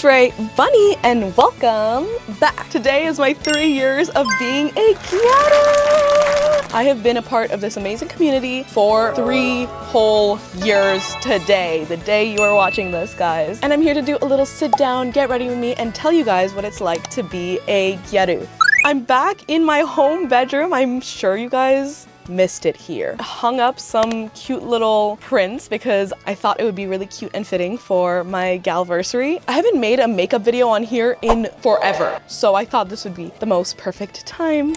Ray Bunny and welcome back. Today is my 3 years of being a Gyaru. I have been a part of this amazing community for 3 whole years today, the day you are watching this, guys. And I'm here to do a little sit down, get ready with me, and tell you guys what it's like to be a Gyaru. I'm back in my home bedroom. I'm sure you guys missed it here. I hung up some cute little prints because I thought it would be really cute and fitting for my galversary. I haven't made a makeup video on here in forever, so I thought this would be the most perfect time.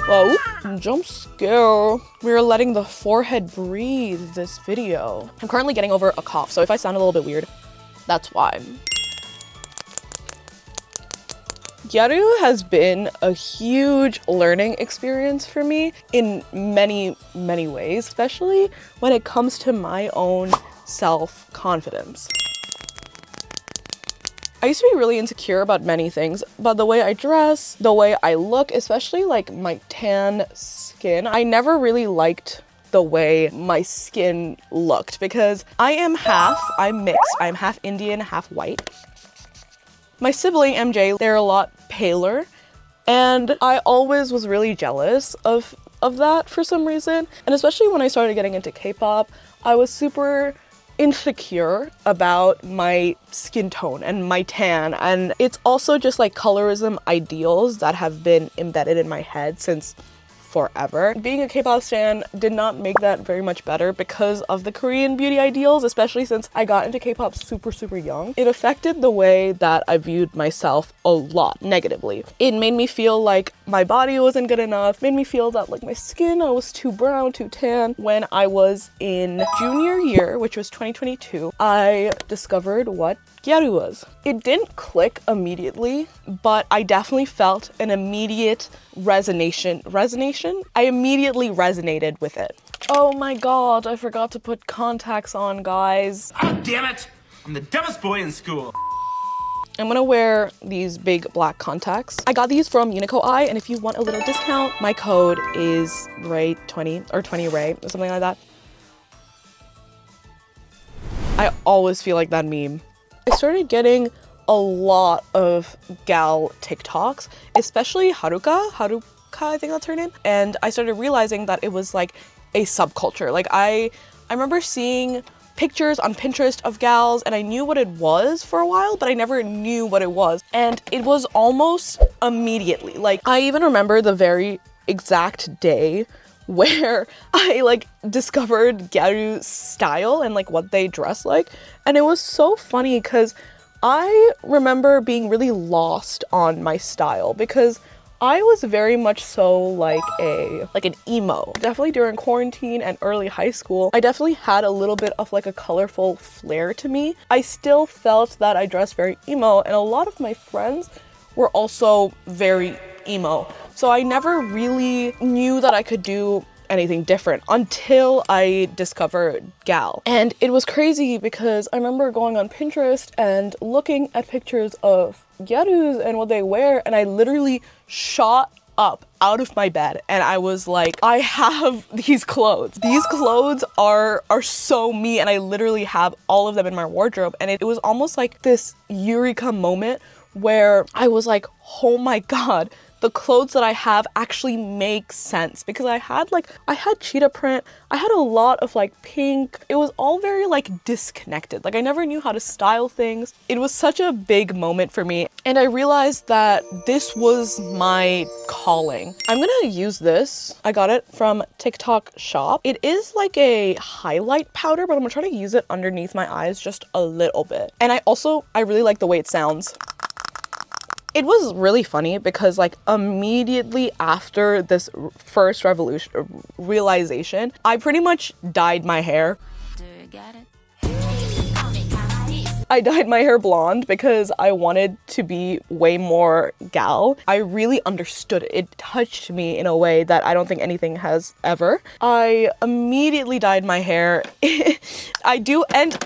Whoa, jump scare. We're letting the forehead breathe this video. I'm currently getting over a cough, so if I sound a little bit weird, that's why. Gyaru has been a huge learning experience for me in many ways, especially when it comes to my own self-confidence. I used to be really insecure about many things, about the way I dress, the way I look, especially like my tan skin. I never really liked the way my skin looked because I'm mixed, I'm half Indian, half white. My sibling MJ, they're a lot paler, and I always was really jealous of that for some reason. And especially when I started getting into K-pop, I was super insecure about my skin tone and my tan. And it's also just like colorism ideals that have been embedded in my head since forever. Being a K-pop stan did not make that very much better because of the Korean beauty ideals, especially since I got into K-pop super young. It affected the way that I viewed myself a lot negatively. It made me feel like my body wasn't good enough, made me feel that like my skin, I was too brown, too tan. When I was in junior year, which was 2022, I discovered what Gyaru was. It didn't click immediately, but I definitely felt an immediate resonation. I immediately resonated with it. Oh my god, I forgot to put contacts on, guys. Oh, damn it! I'm the dumbest boy in school. I'm gonna wear these big black contacts. I got these from Unico Eye, and if you want a little discount, my code is Ray20 or 20 Ray or something like that. I always feel like that meme. I started getting a lot of gal TikToks, especially Haruka, I think that's her name. And I started realizing that it was like a subculture. Like I remember seeing pictures on Pinterest of gals and I knew what it was for a while, but I never knew what it was. And it was almost immediately. Like I even remember the very exact day where I like discovered Gyaru's style and like what they dress like. And it was so funny because I remember being really lost on my style because I was very much so like an emo. Definitely during quarantine and early high school, I definitely had a little bit of like a colorful flair to me. I still felt that I dressed very emo, and a lot of my friends were also very emo. So I never really knew that I could do anything different until I discovered gal. And it was crazy because I remember going on Pinterest and looking at pictures of Gyarus and what they wear, and I literally shot up out of my bed and I was like, I have these clothes. These clothes are so me, and I literally have all of them in my wardrobe. And it was almost like this eureka moment where I was like, oh my god, the clothes that I have actually make sense, because I had cheetah print, I had a lot of like pink. It was all very like disconnected. Like I never knew how to style things. It was such a big moment for me, and I realized that this was my calling. I'm gonna use this. I got it from TikTok shop. It is like a highlight powder, but I'm gonna try to use it underneath my eyes just a little bit. And I really like the way it sounds. It was really funny because like immediately after this first realization, I pretty much dyed my hair. Do you get it? I dyed my hair blonde because I wanted to be way more gal. I really understood it. It touched me in a way that I don't think anything has ever. I immediately dyed my hair. And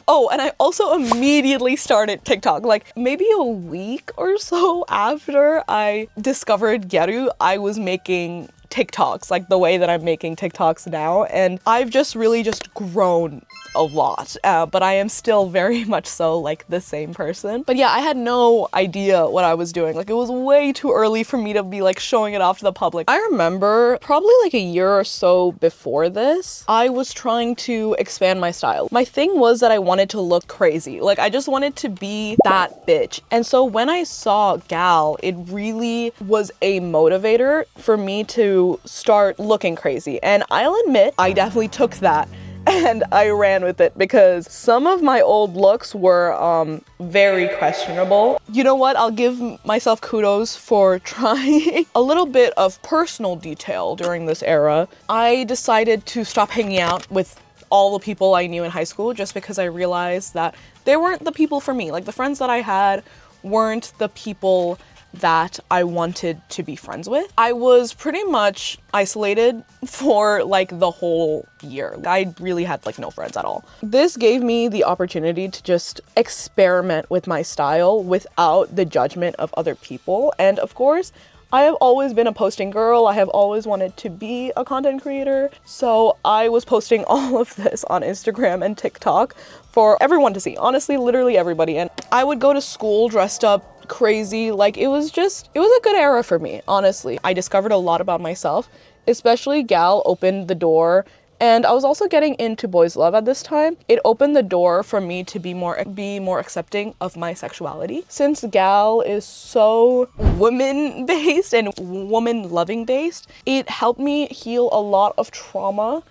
I also immediately started TikTok. Like maybe a week or so after I discovered Gyaru, I was making TikToks like the way that I'm making TikToks now, and I've just really just grown a lot, but I am still very much so like the same person. But yeah, I had no idea what I was doing. Like, it was way too early for me to be like showing it off to the public. I remember probably like a year or so before this, I was trying to expand my style. My thing was that I wanted to look crazy. Like, I just wanted to be that bitch. And so when I saw Gal, it really was a motivator for me to start looking crazy. And I'll admit, I definitely took that and I ran with it, because some of my old looks were very questionable. You know what? I'll give myself kudos for trying a little bit of personal detail during this era. I decided to stop hanging out with all the people I knew in high school just because I realized that they weren't the people for me. Like, the friends that I had weren't the people that I wanted to be friends with. I was pretty much isolated for like the whole year. I really had like no friends at all. This gave me the opportunity to just experiment with my style without the judgment of other people. And of course, I have always been a posting girl. I have always wanted to be a content creator. So I was posting all of this on Instagram and TikTok for everyone to see. Honestly, literally everybody. And I would go to school dressed up crazy. Like, it was a good era for me, honestly. I discovered a lot about myself, especially Gal opened the door. And I was also getting into boys love at this time. It opened the door for me to be more accepting of my sexuality. Since Gal is so women based and woman loving based, it helped me heal a lot of trauma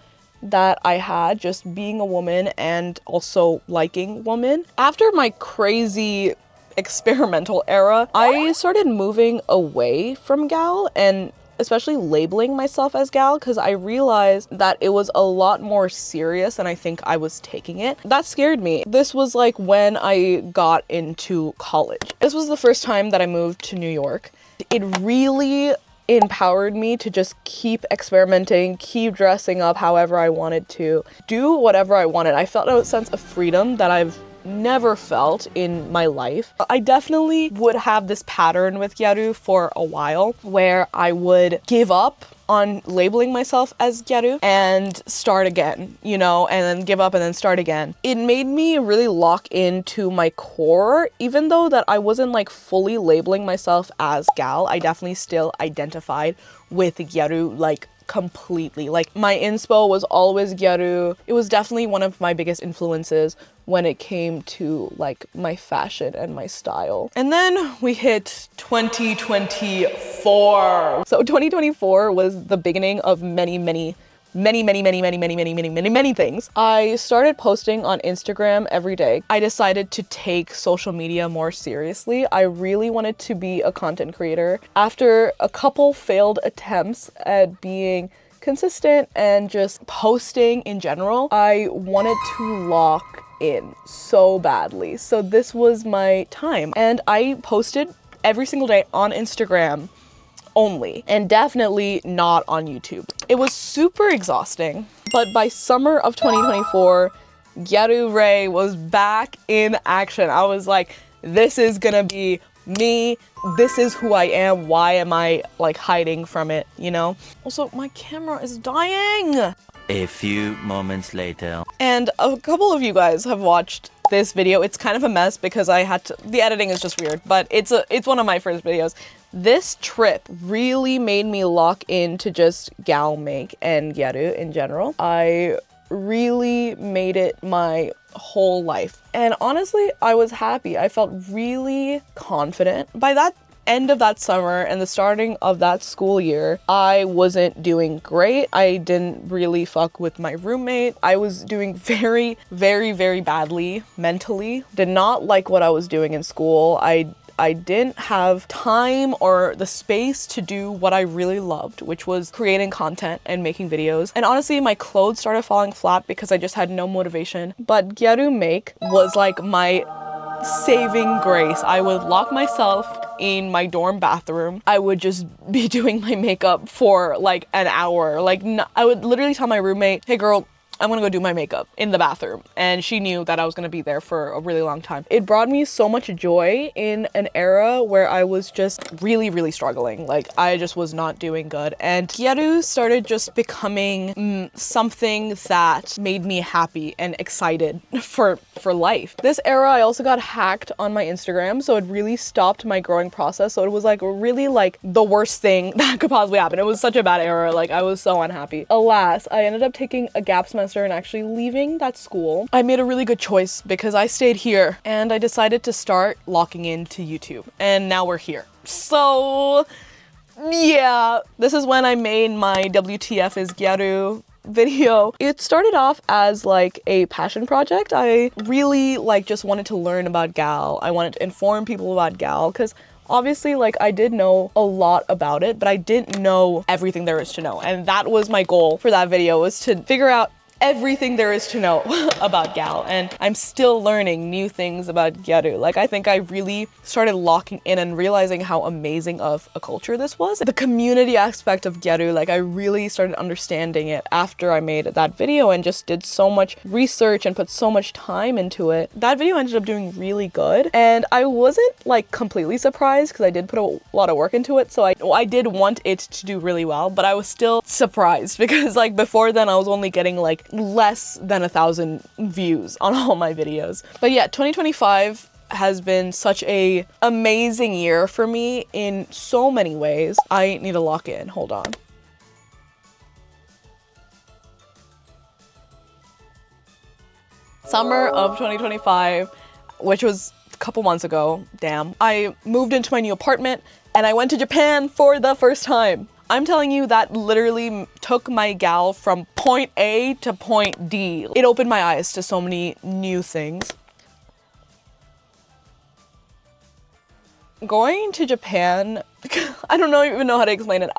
that I had just being a woman and also liking women. After my crazy experimental era, I started moving away from Gal and especially labeling myself as Gal, because I realized that it was a lot more serious than I think I was taking it. That scared me. This was like when I got into college. This was the first time that I moved to New York. It really empowered me to just keep experimenting, keep dressing up however I wanted to, do whatever I wanted. I felt a sense of freedom that I've never felt in my life. I definitely would have this pattern with Gyaru for a while where I would give up on labeling myself as Gyaru and start again, you know, and then give up and then start again. It made me really lock into my core, even though that I wasn't like fully labeling myself as Gal. I definitely still identified with Gyaru like completely. Like, my inspo was always Gyaru. It was definitely one of my biggest influences when it came to like my fashion and my style. And then we hit 2024. So 2024 was the beginning of many things. I started posting on Instagram every day. I decided to take social media more seriously. I really wanted to be a content creator. After a couple failed attempts at being consistent and just posting in general, I wanted to lock in so badly. So this was my time. And I posted every single day on Instagram only, and definitely not on YouTube. It was super exhausting, but by summer of 2024, Gyaru Ray was back in action. I was like, this is gonna be me. This is who I am. Why am I like hiding from it, you know? Also, my camera is dying. A few moments later. And a couple of you guys have watched this video. It's kind of a mess because the editing is just weird, but it's one of my first videos. This trip really made me lock into just Gal make and Gyaru in general. I really made it my whole life. And honestly, I was happy. I felt really confident. By that end of that summer and the starting of that school year, I wasn't doing great. I didn't really fuck with my roommate. I was doing very badly mentally. Did not like what I was doing in school. I didn't have time or the space to do what I really loved, which was creating content and making videos. And honestly, my clothes started falling flat because I just had no motivation. But Gyaru Make was like my saving grace. I would lock myself in my dorm bathroom. I would just be doing my makeup for like an hour. Like, I would literally tell my roommate, hey girl, I'm gonna go do my makeup in the bathroom. And she knew that I was gonna be there for a really long time. It brought me so much joy in an era where I was just really, really struggling. Like, I just was not doing good. And Gyaru started just becoming something that made me happy and excited for life. This era, I also got hacked on my Instagram, so it really stopped my growing process. So it was like really like the worst thing that could possibly happen. It was such a bad era. Like, I was so unhappy. Alas, I ended up taking a gap semester and actually leaving that school. I made a really good choice because I stayed here and I decided to start locking into YouTube. And now we're here. So yeah, this is when I made my WTF is Gyaru video. It started off as like a passion project. I really like just wanted to learn about gal. I wanted to inform people about gal because obviously, like, I did know a lot about it, but I didn't know everything there is to know. And that was my goal for that video, was to figure out everything there is to know about gal. And I'm still learning new things about Gyaru. Like, I think I really started locking in and realizing how amazing of a culture this was. The community aspect of Gyaru, like, I really started understanding it after I made that video and just did so much research and put so much time into it. That video ended up doing really good. And I wasn't like completely surprised because I did put a lot of work into it. So I did want it to do really well, but I was still surprised because like before then I was only getting like less than 1,000 views on all my videos. But yeah, 2025 has been such a amazing year for me in so many ways. I need to lock in, hold on. Summer of 2025, which was a couple months ago, damn. I moved into my new apartment and I went to Japan for the first time. I'm telling you, that literally took my gal from point A to point D. It opened my eyes to so many new things. Going to Japan, I don't even know how to explain it.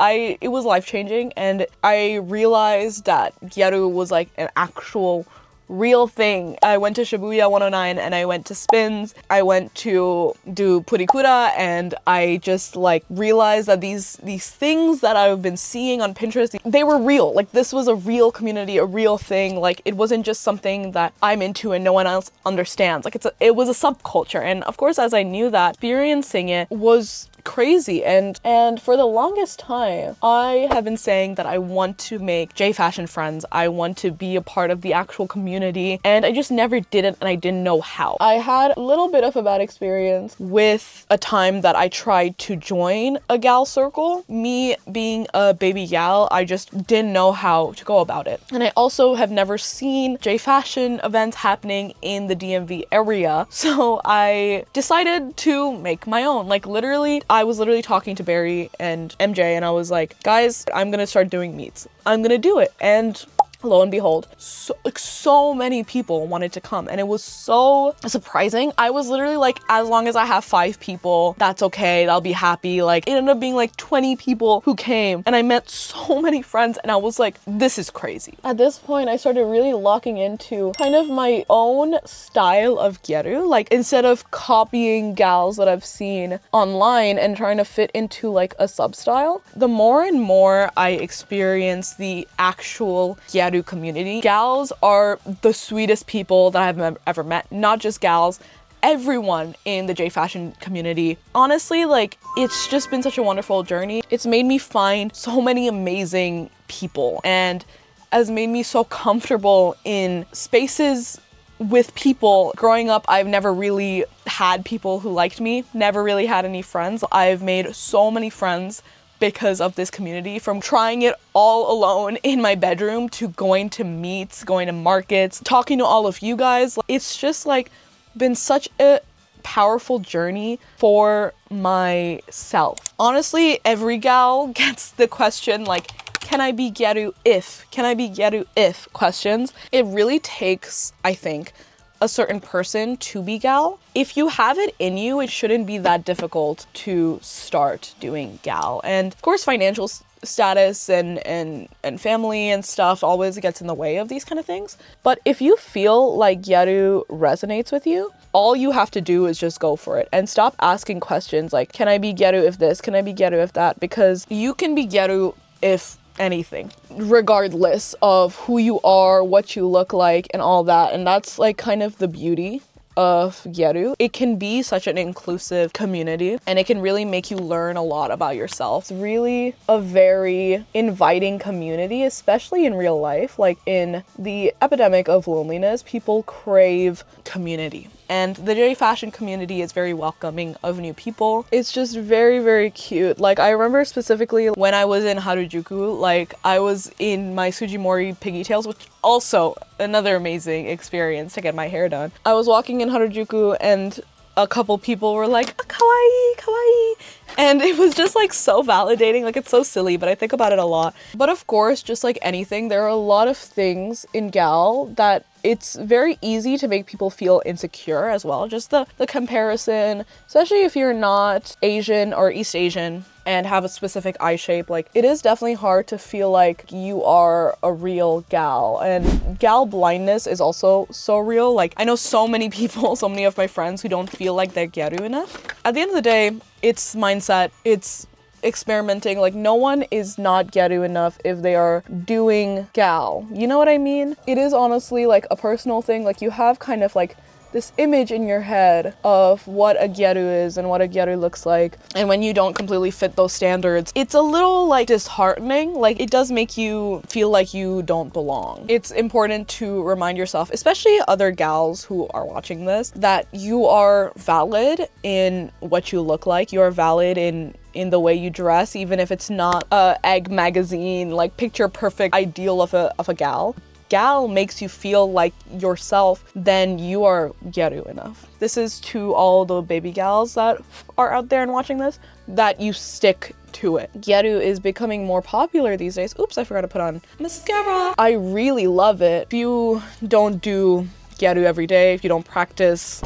It was life-changing, and I realized that Gyaru was like an actual real thing. I went to Shibuya 109 and I went to Spins. I went to do Purikura, and I just like realized that these things that I've been seeing on Pinterest, they were real. Like, this was a real community, a real thing. Like, it wasn't just something that I'm into and no one else understands. Like, it was a subculture. And of course, as I knew that, experiencing it was crazy. And for the longest time, I have been saying that I want to make J fashion friends. I want to be a part of the actual community, and I just never did it, and I didn't know how. I had a little bit of a bad experience with a time that I tried to join a gal circle. Me being a baby gal, I just didn't know how to go about it. And I also have never seen J fashion events happening in the DMV area, so I decided to make my own. Like, literally, I was literally talking to Barry and MJ, and I was like, guys, I'm gonna start doing meets. I'm gonna do it. And lo and behold, so many people wanted to come, and it was so surprising. I was literally like, as long as I have 5 people, that's okay, I'll be happy. Like, it ended up being like 20 people who came, and I met so many friends, and I was like, this is crazy. At this point, I started really locking into kind of my own style of Gyaru. Like, instead of copying gals that I've seen online and trying to fit into like a sub-style, the more and more I experience the actual Gyaru community. Gals are the sweetest people that I've ever met. Not just gals, everyone in the J fashion community. Honestly, like, it's just been such a wonderful journey. It's made me find so many amazing people and has made me so comfortable in spaces with people. Growing up, I've never really had people who liked me, never really had any friends. I've made so many friends because of this community, from trying it all alone in my bedroom to going to meets, going to markets, talking to all of you guys. It's just like been such a powerful journey for myself. Honestly, every gal gets the question like, can I be Gyaru if? Can I be Gyaru if? Questions. It really takes, I think, a certain person to be gal. If you have it in you, it shouldn't be that difficult to start doing gal. And of course, financial status and family and stuff always gets in the way of these kind of things. But if you feel like Gyaru resonates with you, all you have to do is just go for it and stop asking questions like, can I be Gyaru if this? Can I be Gyaru if that? Because you can be Gyaru if anything, regardless of who you are, what you look like, and all that. And that's like kind of the beauty of Gyaru. It can be such an inclusive community, and it can really make you learn a lot about yourself. It's really a very inviting community, especially in real life. Like in the epidemic of loneliness, people crave community. And the J fashion community is very welcoming of new people. It's just very, very cute. Like I remember specifically when I was in Harajuku, like I was in my Sujimori pigtails, which also another amazing experience to get my hair done. I was walking in Harajuku and a couple people were like, kawaii, kawaii. And it was just like so validating. Like it's so silly, but I think about it a lot. But of course, just like anything, there are a lot of things in gal that it's very easy to make people feel insecure as well. Just the comparison, especially if you're not Asian or East Asian and have a specific eye shape. Like it is definitely hard to feel like you are a real gal, and gal blindness is also so real. Like I know so many people, so many of my friends who don't feel like they're gyaru enough. At the end of the day, it's mindset, it's experimenting. Like no one is not gyaru enough if they are doing gal. You know what I mean? It is honestly like a personal thing. Like you have kind of like this image in your head of what a gyaru is and what a gyaru looks like. And when you don't completely fit those standards, it's a little like disheartening. Like it does make you feel like you don't belong. It's important to remind yourself, especially other gals who are watching this, that you are valid in what you look like. You are valid in the way you dress, even if it's not a egg magazine, like picture perfect ideal of a gal. Gal makes you feel like yourself, then you are gyaru enough. This is to all the baby gals that are out there and watching this, that you stick to it. Gyaru is becoming more popular these days. Oops, I forgot to put on mascara. I really love it. If you don't do gyaru every day, if you don't practice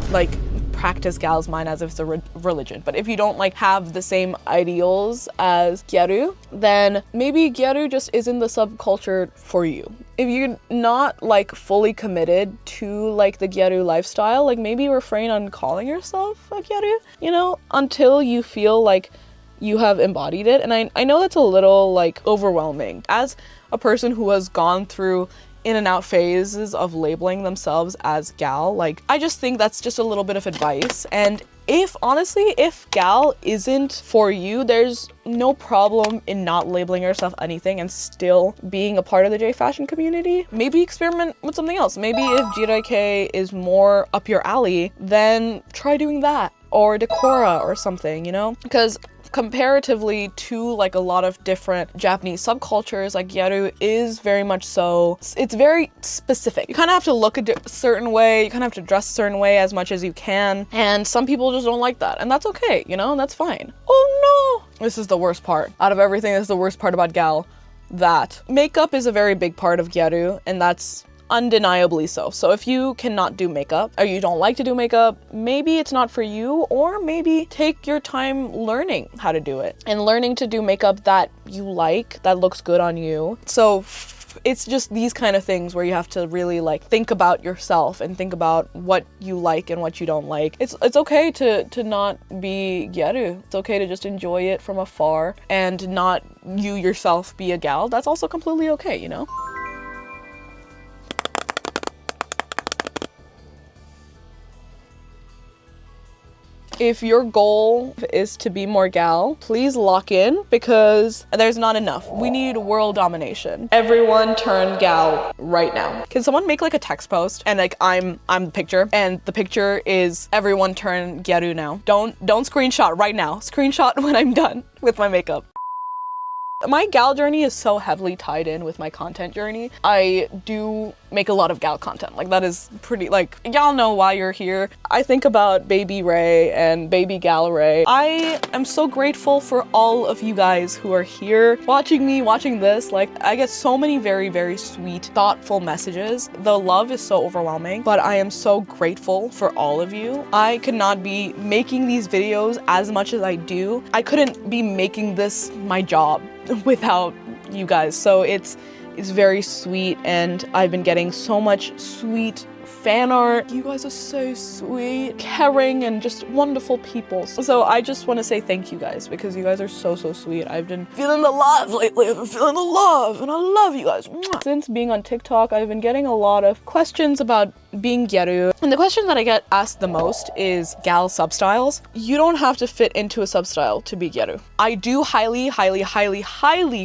gal's mind as if it's a religion, but if you don't like have the same ideals as gyaru, then maybe gyaru just isn't the subculture for you. If you're not like fully committed to like the gyaru lifestyle, like maybe refrain on calling yourself a gyaru, you know, until you feel like you have embodied it. And I know that's a little like overwhelming. As a person who has gone through in and out phases of labeling themselves as gal, like I just think that's just a little bit of advice. And if gal isn't for you, there's no problem in not labeling yourself anything and still being a part of the J fashion community. Maybe experiment with something else. Maybe if JK is more up your alley, then try doing that, or Decora or something, you know? Because comparatively to like a lot of different Japanese subcultures, like gyaru is very much so, it's very specific. You kind of have to look a certain way, you kind of have to dress a certain way as much as you can, and some people just don't like that, and that's okay, you know, and that's fine. Oh no! This is the worst part. Out of everything, this is the worst part about gal. That makeup is a very big part of gyaru, and that's undeniably so. So if you cannot do makeup, or you don't like to do makeup, maybe it's not for you, or maybe take your time learning how to do it and learning to do makeup that you like, that looks good on you. So it's just these kind of things where you have to really like think about yourself and think about what you like and what you don't like. It's okay to not be gyaru. It's okay to just enjoy it from afar and not you yourself be a gal. That's also completely okay, you know? If your goal is to be more gal, please lock in, because there's not enough. We need world domination. Everyone turn gal right now. Can someone make like a text post and like I'm the picture, and the picture is everyone turn gyaru now. Don't screenshot right now. Screenshot when I'm done with my makeup. My gal journey is so heavily tied in with my content journey. I do make a lot of gal content. Like that is pretty, like, y'all know why you're here. I think about baby Ray and baby gal Ray. I am so grateful for all of you guys who are here watching me, watching this. Like I get so many very, very sweet, thoughtful messages. The love is so overwhelming, but I am so grateful for all of you. I could not be making these videos as much as I do. I couldn't be making this my job without you guys. So it's very sweet, and I've been getting so much sweet fan art. You guys are so sweet, caring, and just wonderful people. So I just want to say thank you guys, because you guys are so sweet. I've been feeling the love lately. I've been feeling the love, and I love you guys. Since being on TikTok, I've been getting a lot of questions about being Gyaru. And the question that I get asked the most is gal substyles. You don't have to fit into a substyle to be Gyaru. I do highly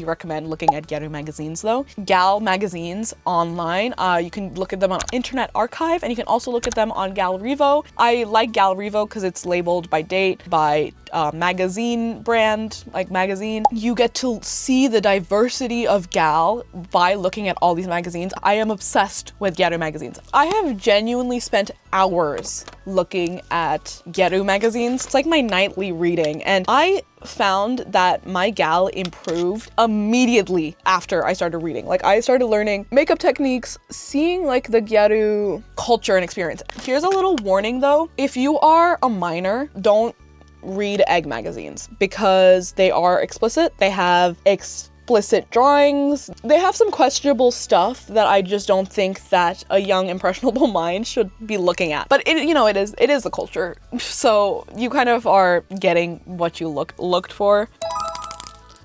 recommend looking at Gyaru magazines though. Gal magazines online, you can look at them on Internet Archive, and you can also look at them on Gal Revo. I like Gal Revo because it's labeled by date, by magazine brand, like magazine. You get to see the diversity of gal by looking at all these magazines. I am obsessed with Gyaru magazines. I have genuinely spent hours looking at Gyaru magazines. It's like my nightly reading, and I found that my gal improved immediately after I started reading. Like, I started learning makeup techniques, seeing like the Gyaru culture and experience. Here's a little warning though. If you are a minor, don't read egg magazines because they are explicit. They have explicit drawings. They have some questionable stuff that I just don't think that a young impressionable mind should be looking at. But it, you know, it is the culture. So you kind of are getting what you looked for.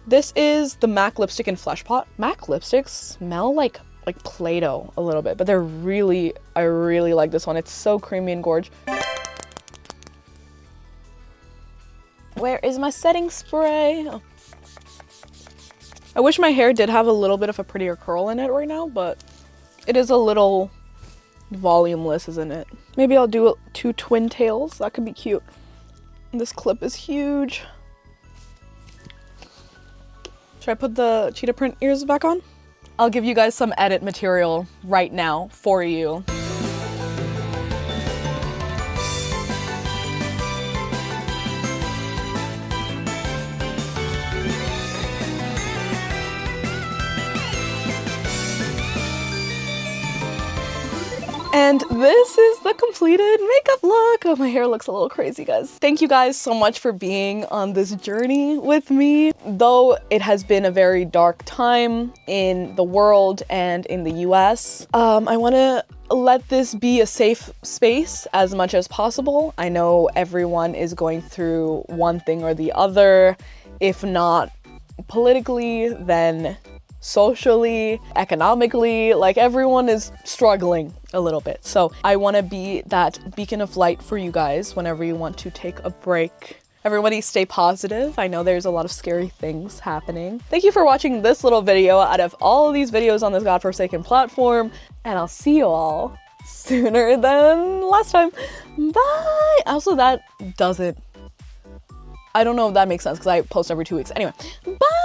This is the MAC lipstick in Flesh Pot. MAC lipsticks smell like Play-Doh a little bit, but I really like this one. It's so creamy and gorgeous. Where is my setting spray? Oh. I wish my hair did have a little bit of a prettier curl in it right now, but it is a little volumeless, isn't it? Maybe I'll do 2 twin tails. That could be cute. This clip is huge. Should I put the cheetah print ears back on? I'll give you guys some edit material right now for you. And this is the completed makeup look. Oh, my hair looks a little crazy, guys. Thank you guys so much for being on this journey with me. Though it has been a very dark time in the world and in the US, I want to let this be a safe space as much as possible. I know everyone is going through one thing or the other, if not politically, then socially, economically, like everyone is struggling a little bit. So I want to be that beacon of light for you guys whenever you want to take a break. Everybody stay positive. I know there's a lot of scary things happening. Thank you for watching this little video out of all of these videos on this godforsaken platform, and I'll see you all sooner than last time. Bye! Also, that doesn't, I don't know if that makes sense because I post every 2 weeks. Anyway, bye!